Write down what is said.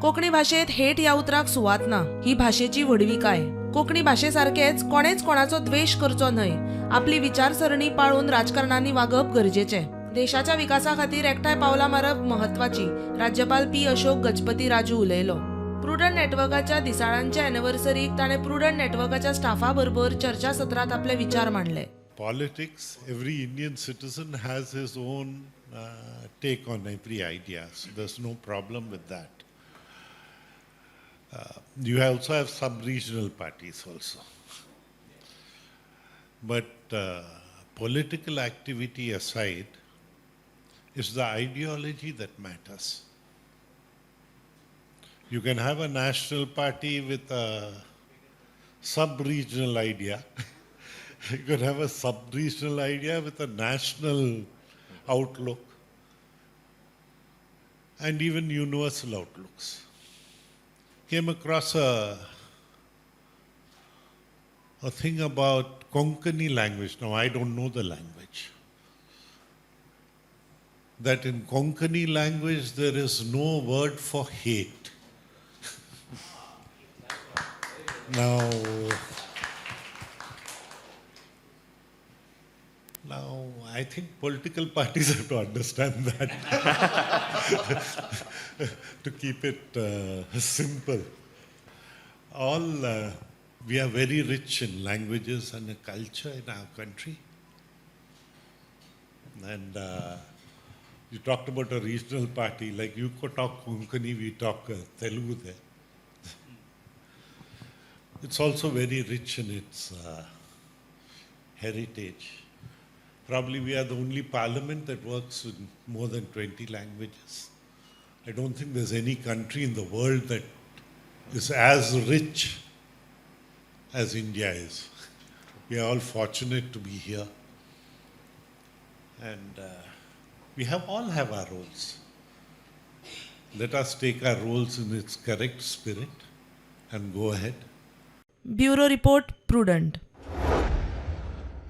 कोंकणी भाषेत हेट या उतराक सुवात ना. ही भाषेची वडविकाय. कोंकणी भाषेसारखेच कोणेच कोणाचो द्वेष करचो न्हय. आपली विचारसरणी पाळून राजकारणांनी वागप गरजेचे. देशाच्या विकासा खातीर एकठांय पावलां मारप महत्वाची. राज्यपाल पी. अशोक गजपती राजू उलयलो. प्रुडंट नेटवर्काच्या दिसाळ्यांच्या एनिव्हर्सरीक ताणें प्रुडंट नेटवर्काच्या स्टाफा बरोबर चर्चासत्रांत आपले विचार मांडले. Politics, every Indian citizen has his own take on every idea. So there's no problem with that. You also have sub-regional parties also. But political activity aside, it's the ideology that matters. You can have a national party with a sub-regional idea. You can have a sub-regional idea with a national outlook and even universal outlooks. Came across a thing about Konkani language. Now, I don't know the language. That in Konkani language, there is no word for hate. Now, I think political parties have to understand that to keep it simple. We are very rich in languages and a culture in our country. And you talked about a regional party, like you could talk Konkani, we talk Telugu there. It's also very rich in its heritage. Probably we are the only parliament that works in more than 20 languages. I don't think there's any country in the world that is as rich as India is. We are all fortunate to be here. And we all have our roles. Let us take our roles in its correct spirit and go ahead. Bureau Report, Prudent.